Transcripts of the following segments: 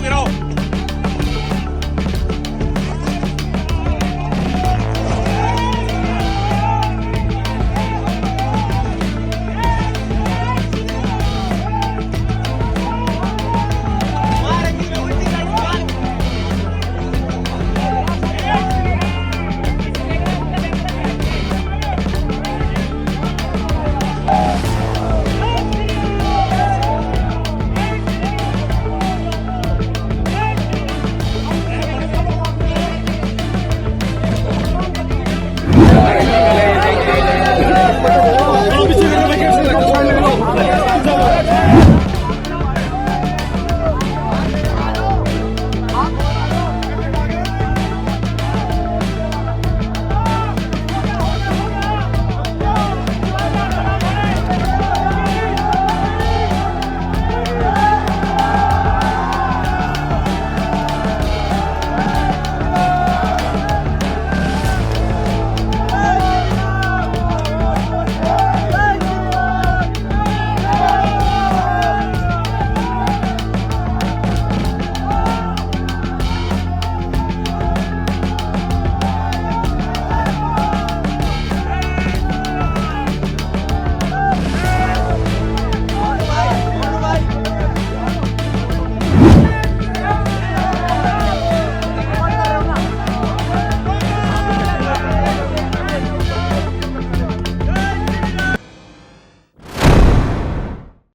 गिराओ।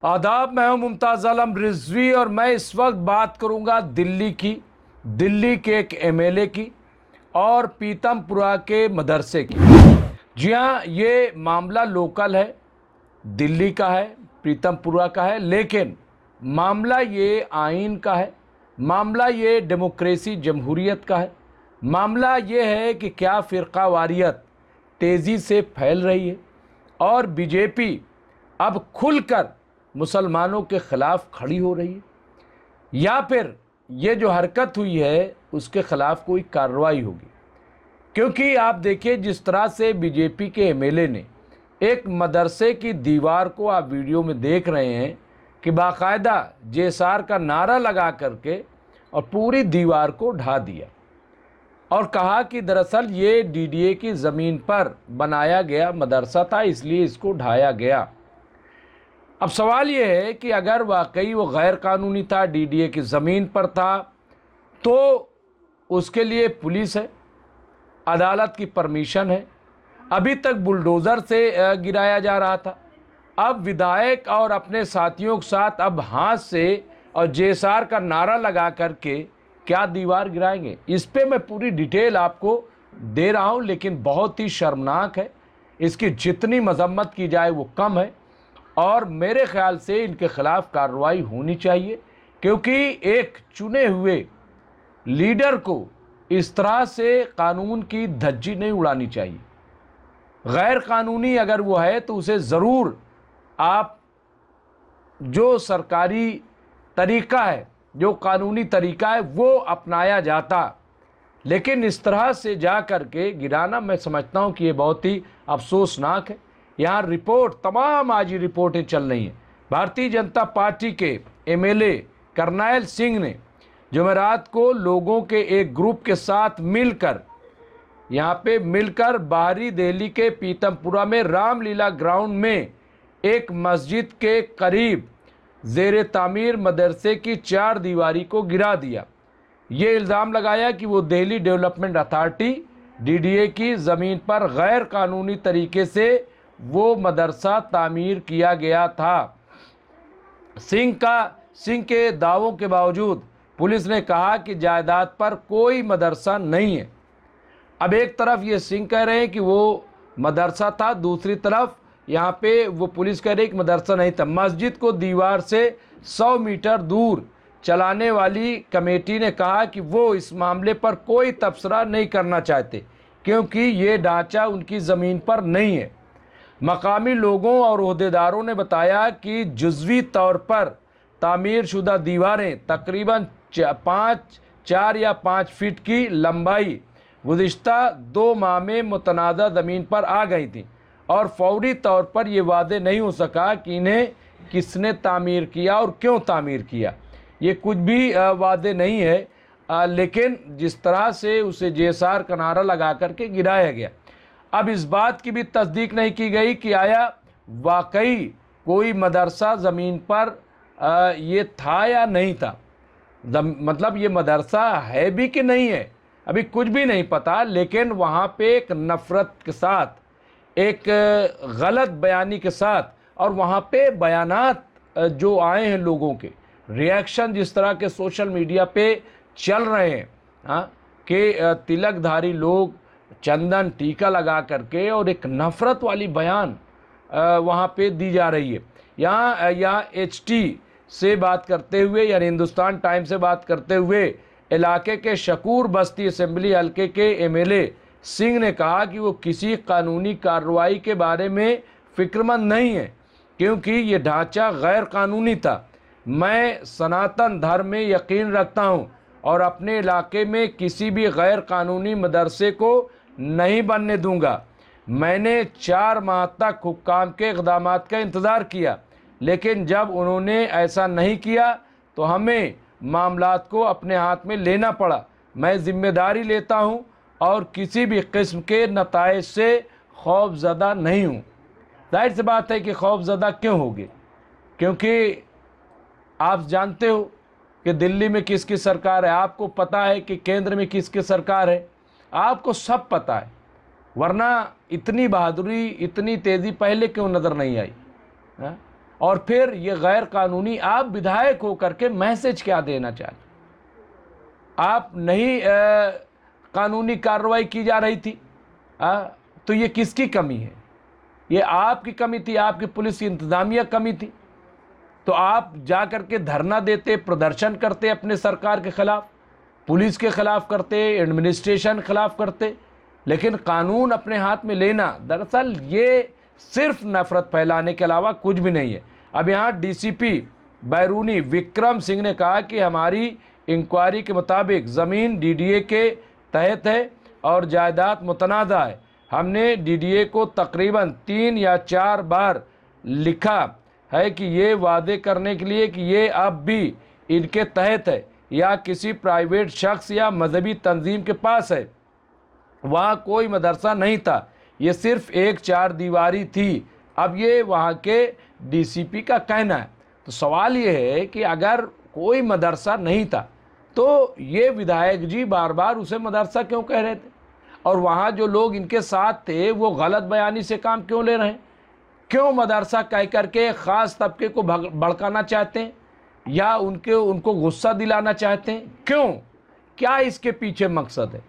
आदाब, मैं हूं मुमताज आलम रिजवी और मैं इस वक्त बात करूंगा दिल्ली की, दिल्ली के एक एमएलए की और पीतमपुरा के मदरसे की। जी हाँ, ये मामला लोकल है, दिल्ली का है, पीतमपुरा का है, लेकिन मामला ये आइन का है, मामला ये डेमोक्रेसी जमहूरियत का है। मामला ये है कि क्या फ़िरक़ावारियत तेज़ी से फैल रही है और बीजेपी अब खुलकर मुसलमानों के ख़िलाफ़ खड़ी हो रही है, या फिर ये जो हरकत हुई है उसके ख़िलाफ़ कोई कार्रवाई होगी। क्योंकि आप देखिए, जिस तरह से बीजेपी के एमएलए ने एक मदरसे की दीवार को, आप वीडियो में देख रहे हैं कि बाकायदा जेसार का नारा लगा करके और पूरी दीवार को ढा दिया और कहा कि दरअसल ये डीडीए की ज़मीन पर बनाया गया मदरसा था, इसलिए इसको ढाया गया। अब सवाल ये है कि अगर वाकई वो गैर कानूनी था, डीडीए की ज़मीन पर था, तो उसके लिए पुलिस है, अदालत की परमिशन है। अभी तक बुलडोज़र से गिराया जा रहा था, अब विधायक और अपने साथियों के साथ अब हाथ से और जेसार का नारा लगा करके क्या दीवार गिराएंगे। इस पे मैं पूरी डिटेल आपको दे रहा हूँ, लेकिन बहुत ही शर्मनाक है। इसकी जितनी मजम्मत की जाए वो कम है और मेरे ख़्याल से इनके ख़िलाफ़ कार्रवाई होनी चाहिए, क्योंकि एक चुने हुए लीडर को इस तरह से कानून की धज्जी नहीं उड़ानी चाहिए। गैर कानूनी अगर वो है तो उसे ज़रूर आप जो सरकारी तरीका है, जो कानूनी तरीका है वो अपनाया जाता, लेकिन इस तरह से जा कर के गिराना, मैं समझता हूँ कि ये बहुत ही अफसोसनाक है। यहाँ रिपोर्ट, तमाम आज ही रिपोर्टें चल रही हैं। भारतीय जनता पार्टी के एमएलए करनैल सिंह ने जुमेरात को लोगों के एक ग्रुप के साथ मिलकर बाहरी दिल्ली के पीतमपुरा में रामलीला ग्राउंड में एक मस्जिद के करीब ज़ेर तामीर मदरसे की 4 दीवारी को गिरा दिया। ये इल्ज़ाम लगाया कि वो दिल्ली डेवलपमेंट अथॉरिटी डीडीए की ज़मीन पर गैर कानूनी तरीके से वो मदरसा तामीर किया गया था। सिंह के दावों के बावजूद पुलिस ने कहा कि जायदाद पर कोई मदरसा नहीं है। अब एक तरफ ये सिंह कह रहे हैं कि वो मदरसा था, दूसरी तरफ यहाँ पे वो पुलिस कह रही है कि मदरसा नहीं था। मस्जिद को दीवार से 100 मीटर दूर चलाने वाली कमेटी ने कहा कि वो इस मामले पर कोई तबसरा नहीं करना चाहते, क्योंकि ये ढांचा उनकी ज़मीन पर नहीं है। मकामी लोगों और ओहदेदारों ने बताया कि जुज़वी तौर पर तामीर शुदा दीवारें तकरीबन 4 या 5 फीट की लंबाई गुज़िश्ता 2 माह में मुतनाज़ा ज़मीन पर आ गई थी और फौरी तौर पर यह वादे नहीं हो सका कि इन्हें किसने तामीर किया और क्यों तामीर किया। ये कुछ भी वादे नहीं है, लेकिन जिस तरह से उसे जेएसआर का नारा लगा करके गिराया गया। अब इस बात की भी तस्दीक नहीं की गई कि आया वाकई कोई मदरसा ज़मीन पर ये था या नहीं था। मतलब ये मदरसा है भी कि नहीं है, अभी कुछ भी नहीं पता। लेकिन वहाँ पे एक नफ़रत के साथ, एक गलत बयानी के साथ, और वहाँ पे बयानात जो आए हैं लोगों के, रिएक्शन जिस तरह के सोशल मीडिया पे चल रहे हैं, हाँ, कि तिलकधारी लोग चंदन टीका लगा करके और एक नफ़रत वाली बयान वहाँ पे दी जा रही है। यहाँ HT से बात करते हुए, यानी हिंदुस्तान टाइम से बात करते हुए, इलाके के शकूर बस्ती असेंबली हल्के के MLA सिंह ने कहा कि वो किसी कानूनी कार्रवाई के बारे में फ़िक्रमंद नहीं है, क्योंकि ये ढांचा गैर कानूनी था। मैं सनातन धर्म में यकीन रखता हूँ और अपने इलाके में किसी भी गैर कानूनी मदरसे को नहीं बनने दूंगा। मैंने 4 माह तक हुक्काम के इक़दामात का इंतज़ार किया, लेकिन जब उन्होंने ऐसा नहीं किया तो हमें मामलात को अपने हाथ में लेना पड़ा। मैं ज़िम्मेदारी लेता हूँ और किसी भी किस्म के नताइज से खौफज़दा नहीं हूँ। जाहिर सी बात है कि खौफज़दा क्यों होगी, क्योंकि आप जानते हो कि दिल्ली में किसकी सरकार है, आपको पता है कि केंद्र में किसकी सरकार है, आपको सब पता है। वरना इतनी बहादुरी, इतनी तेज़ी पहले क्यों नज़र नहीं आई है? और फिर ये गैर कानूनी, आप विधायक हो करके मैसेज क्या देना चाहते? आप नहीं कानूनी कार्रवाई की जा रही थी, तो ये किसकी कमी है? ये आपकी कमी थी, आपकी पुलिस की इंतज़ामिया कमी थी। तो आप जा कर के धरना देते, प्रदर्शन करते अपने सरकार के ख़िलाफ़, पुलिस के ख़िलाफ़ करते, एडमिनिस्ट्रेशन ख़िलाफ़ करते, लेकिन कानून अपने हाथ में लेना, दरअसल ये सिर्फ नफ़रत फैलाने के अलावा कुछ भी नहीं है। अब यहाँ DCP बैरूनी विक्रम सिंह ने कहा कि हमारी इंक्वायरी के मुताबिक ज़मीन DDA के तहत है और जायदाद मुतनाज़ा है। हमने DDA को तकरीबन 3 या 4 बार लिखा है कि ये वादे करने के लिए कि ये अब भी इनके तहत है या किसी प्राइवेट शख्स या मजहबी तंजीम के पास है। वहाँ कोई मदरसा नहीं था, ये सिर्फ एक 4 दीवारी थी। अब ये वहाँ के DCP का कहना है। तो सवाल ये है कि अगर कोई मदरसा नहीं था तो ये विधायक जी बार बार उसे मदरसा क्यों कह रहे थे, और वहाँ जो लोग इनके साथ थे वो गलत बयानी से काम क्यों ले रहे हैं? क्यों मदरसा कह करके ख़ास तबके को भड़काना चाहते हैं या उनको गुस्सा दिलाना चाहते हैं? क्यों? क्या इसके पीछे मकसद है?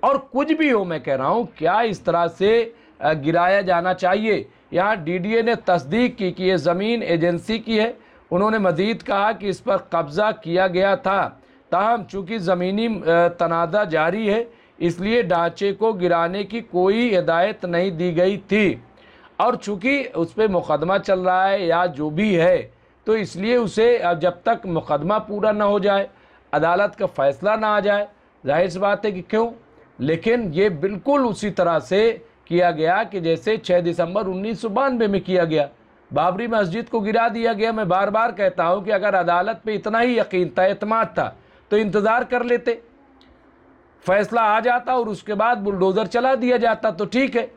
और कुछ भी हो, मैं कह रहा हूँ, क्या इस तरह से गिराया जाना चाहिए? यहाँ DDA ने तस्दीक की कि ये ज़मीन एजेंसी की है। उन्होंने मज़ीद कहा कि इस पर कब्ज़ा किया गया था, ताहम चूँकि ज़मीनी तनाज़ा जारी है इसलिए ढांचे को गिराने की कोई हिदायत नहीं दी गई थी, और चूँकि उस पर मुकदमा चल रहा है या जो भी है, तो इसलिए उसे जब तक मुकदमा पूरा ना हो जाए, अदालत का फ़ैसला ना आ जाए, जाहिर सी बात है कि क्यों। लेकिन ये बिल्कुल उसी तरह से किया गया कि जैसे 6 दिसंबर 1992 में किया गया, बाबरी मस्जिद को गिरा दिया गया। मैं बार बार कहता हूँ कि अगर अदालत पे इतना ही यकीन था, एतमाद था, तो इंतज़ार कर लेते, फ़ैसला आ जाता और उसके बाद बुलडोज़र चला दिया जाता तो ठीक है।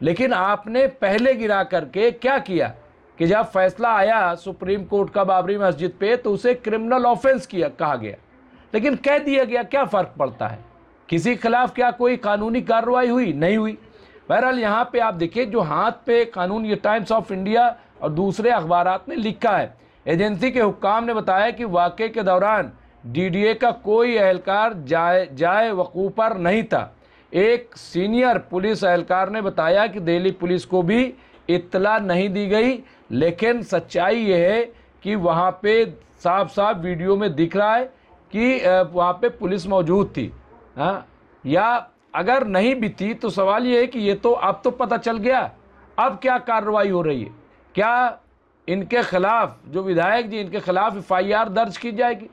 लेकिन आपने पहले गिरा करके क्या किया कि जब फैसला आया सुप्रीम कोर्ट का बाबरी मस्जिद पे तो उसे क्रिमिनल ऑफेंस किया कहा गया, लेकिन कह दिया गया। क्या फ़र्क पड़ता है? किसी खिलाफ क्या कोई कानूनी कार्रवाई हुई? नहीं हुई। बहरहाल यहाँ पे आप देखिए जो हाथ पे कानून, ये टाइम्स ऑफ इंडिया और दूसरे अखबारात ने लिखा है, एजेंसी के हुक्काम ने बताया कि वाक़े के दौरान DDA का कोई एहलकार जाए वकूफ़ पर नहीं था। एक सीनियर पुलिस एहलकार ने बताया कि दिल्ली पुलिस को भी इत्तला नहीं दी गई, लेकिन सच्चाई ये है कि वहाँ पे साफ साफ वीडियो में दिख रहा है कि वहाँ पे पुलिस मौजूद थी। हाँ, या अगर नहीं भी थी तो सवाल ये है कि ये तो अब तो पता चल गया, अब क्या कार्रवाई हो रही है? क्या इनके खिलाफ, जो विधायक जी, इनके खिलाफ FIR दर्ज की जाएगी?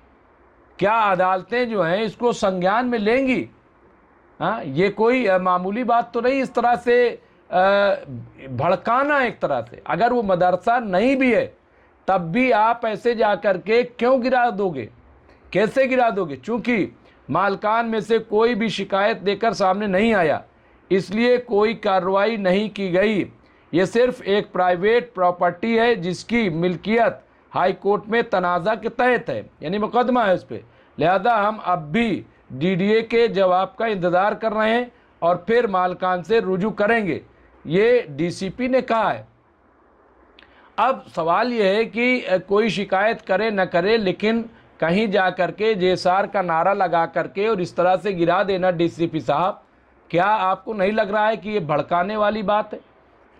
क्या अदालतें जो हैं इसको संज्ञान में लेंगी? हाँ, ये कोई मामूली बात तो नहीं इस तरह से भड़काना। एक तरह से अगर वो मदरसा नहीं भी है तब भी आप ऐसे जा कर के क्यों गिरा दोगे, कैसे गिरा दोगे? चूंकि मालकान में से कोई भी शिकायत देकर सामने नहीं आया, इसलिए कोई कार्रवाई नहीं की गई। ये सिर्फ एक प्राइवेट प्रॉपर्टी है जिसकी मिल्कियत हाई कोर्ट में तनाज़ा के तहत है, यानी मुकदमा है उस पर। लिहाजा हम अब भी डीडीए के जवाब का इंतज़ार कर रहे हैं और फिर मालकान से रुजू करेंगे, ये डीसीपी ने कहा है। अब सवाल ये है कि कोई शिकायत करे न करे, लेकिन कहीं जा कर के जेएसआर का नारा लगा करके और इस तरह से गिरा देना, डीसीपी साहब, क्या आपको नहीं लग रहा है कि ये भड़काने वाली बात है?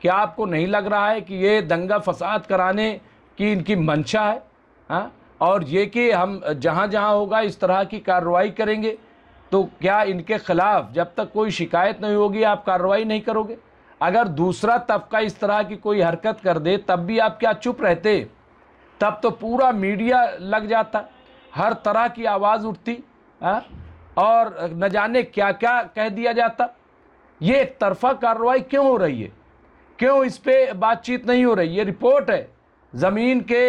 क्या आपको नहीं लग रहा है कि ये दंगा फसाद कराने की इनकी मंशा है? हाँ, और ये कि हम जहाँ जहाँ होगा इस तरह की कार्रवाई करेंगे, तो क्या इनके खिलाफ जब तक कोई शिकायत नहीं होगी आप कार्रवाई नहीं करोगे? अगर दूसरा तबका इस तरह की कोई हरकत कर दे तब भी आप क्या चुप रहते? तब तो पूरा मीडिया लग जाता, हर तरह की आवाज़ उठती, और न जाने क्या क्या कह दिया जाता। ये एक तरफा कार्रवाई क्यों हो रही है? क्यों इस पे बातचीत नहीं हो रही? ये रिपोर्ट है, ज़मीन के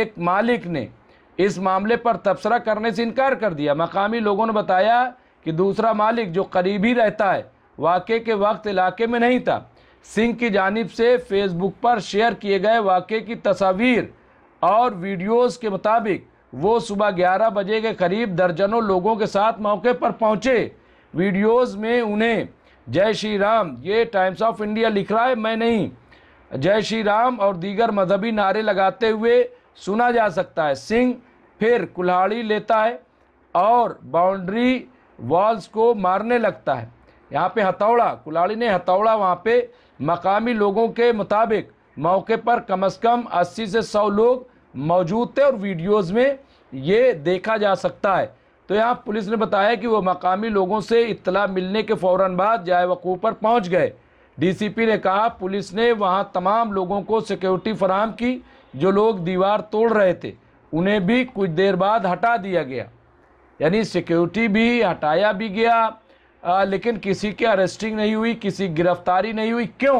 एक मालिक ने इस मामले पर तबसरा करने से इनकार कर दिया। मकामी लोगों ने बताया कि दूसरा मालिक जो करीबी रहता है वाक़े के वक्त इलाके में नहीं था। सिंह की जानिब से फेसबुक पर शेयर किए गए वाक़े की तस्वीर और वीडियोस के मुताबिक वो सुबह 11 बजे के करीब दर्जनों लोगों के साथ मौके पर पहुंचे। वीडियोस में उन्हें जय श्री राम, ये टाइम्स ऑफ इंडिया लिख रहा है, मैं नहीं, जय श्री राम और दीगर मजहबी नारे लगाते हुए सुना जा सकता है। सिंह फिर कुल्हाड़ी लेता है और बाउंड्री वॉल्स को मारने लगता है। यहाँ पे हथौड़ा, कुल्हाड़ी ने हथौड़ा, वहाँ पे मकामी लोगों के मुताबिक मौके पर कम से कम 80 से 100 लोग मौजूद थे और वीडियोस में ये देखा जा सकता है। तो यहाँ पुलिस ने बताया कि वो मकामी लोगों से इत्तला मिलने के फ़ौरन बाद जाए वक़ूफ़ पर पहुँच गए। डीसीपी ने कहा पुलिस ने वहाँ तमाम लोगों को सिक्योरिटी फराहम की। जो लोग दीवार तोड़ रहे थे उन्हें भी कुछ देर बाद हटा दिया गया, यानी सिक्योरिटी भी हटाया भी गया, लेकिन किसी की अरेस्टिंग नहीं हुई, किसी गिरफ्तारी नहीं हुई। क्यों?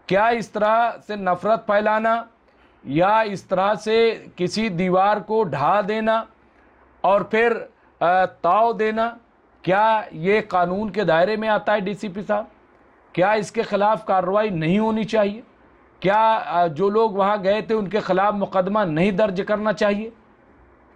क्या इस तरह से नफ़रत फैलाना या इस तरह से किसी दीवार को ढा देना और फिर ताव देना, क्या ये कानून के दायरे में आता है? डीसीपी साहब, क्या इसके ख़िलाफ़ कार्रवाई नहीं होनी चाहिए? क्या जो लोग वहाँ गए थे उनके ख़िलाफ़ मुकदमा नहीं दर्ज करना चाहिए?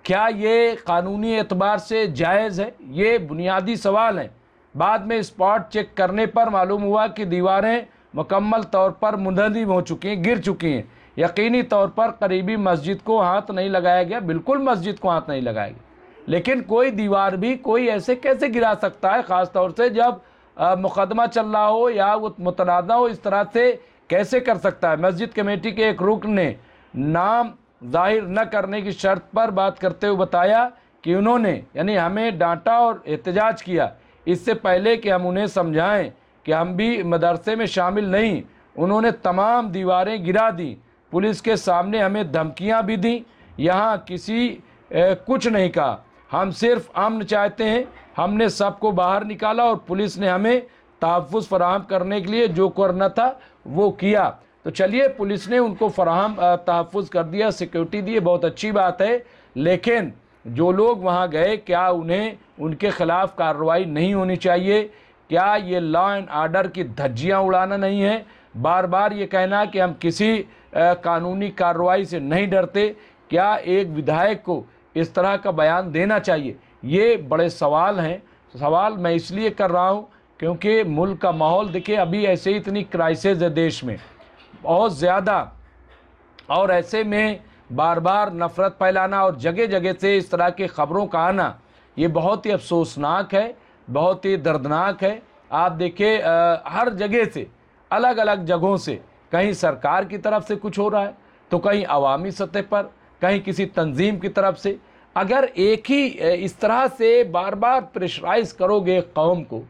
क्या ये कानूनी एतबार से जायज़ है? ये बुनियादी सवाल हैं। बाद में स्पॉट चेक करने पर मालूम हुआ कि दीवारें मुकम्मल तौर पर मुंहदम हो चुकी हैं, गिर चुकी हैं। यकीनी तौर पर करीबी मस्जिद को हाथ नहीं लगाया गया, बिल्कुल मस्जिद को हाथ नहीं लगाया गया, लेकिन कोई दीवार भी कोई ऐसे कैसे गिरा सकता है, ख़ास तौर से जब मुकदमा चल रहा हो या वो मुतनाज़ा हो, इस तरह से कैसे कर सकता है? मस्जिद कमेटी के एक रुकन ने नाम जाहिर न करने की शर्त पर बात करते हुए बताया कि उन्होंने, यानी हमें डांटा और एहतजाज किया इससे पहले कि हम उन्हें समझाएं कि हम भी मदरसे में शामिल नहीं। उन्होंने तमाम दीवारें गिरा दी, पुलिस के सामने हमें धमकियां भी दी। यहाँ किसी कुछ नहीं कहा, हम सिर्फ अमन चाहते हैं। हमने सबको बाहर निकाला और पुलिस ने हमें तहफ़्फ़ुज़ फराहम करने के लिए जो करना था वो किया। तो चलिए, पुलिस ने उनको फराहम तहफ़्फ़ुज़ कर दिया, सिक्योरिटी दी, बहुत अच्छी बात है। लेकिन जो लोग वहाँ गए, क्या उन्हें उनके ख़िलाफ़ कार्रवाई नहीं होनी चाहिए? क्या ये लॉ एंड आर्डर की धज्जियाँ उड़ाना नहीं है? बार बार ये कहना कि हम किसी कानूनी कार्रवाई से नहीं डरते, क्या एक विधायक को इस तरह का बयान देना चाहिए? ये बड़े सवाल हैं। सवाल मैं इसलिए कर रहा हूँ क्योंकि मुल्क का माहौल देखिए, अभी ऐसे ही इतनी क्राइसिस है देश में, बहुत ज़्यादा, और ऐसे में बार बार नफ़रत फैलाना और जगह जगह से इस तरह की ख़बरों का आना, ये बहुत ही अफसोसनाक है, बहुत ही दर्दनाक है। आप देखिए, हर जगह से, अलग अलग जगहों से, कहीं सरकार की तरफ से कुछ हो रहा है तो कहीं अवामी सतह पर, कहीं किसी तंजीम की तरफ से। अगर एक ही इस तरह से बार बार प्रेशराइज करोगे कौम को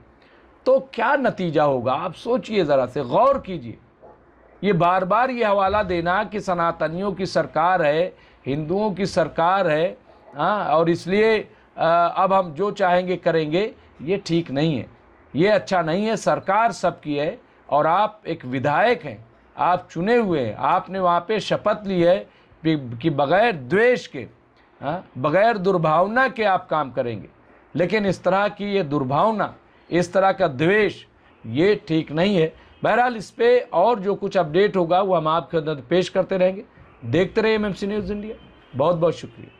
तो क्या नतीजा होगा? आप सोचिए, ज़रा से गौर कीजिए। ये बार बार ये हवाला देना कि सनातनियों की सरकार है, हिंदुओं की सरकार है, और इसलिए अब हम जो चाहेंगे करेंगे, ये ठीक नहीं है, ये अच्छा नहीं है। सरकार सबकी है और आप एक विधायक हैं, आप चुने हुए हैं, आपने वहाँ पे शपथ ली है कि बगैर द्वेष के, बगैर दुर्भावना के आप काम करेंगे। लेकिन इस तरह की ये दुर्भावना, इस तरह का द्वेष, ये ठीक नहीं है। बहरहाल इस पे और जो कुछ अपडेट होगा वो हम आपके अंदर पेश करते रहेंगे। देखते रहिए एमएमसी न्यूज़ इंडिया। बहुत बहुत शुक्रिया।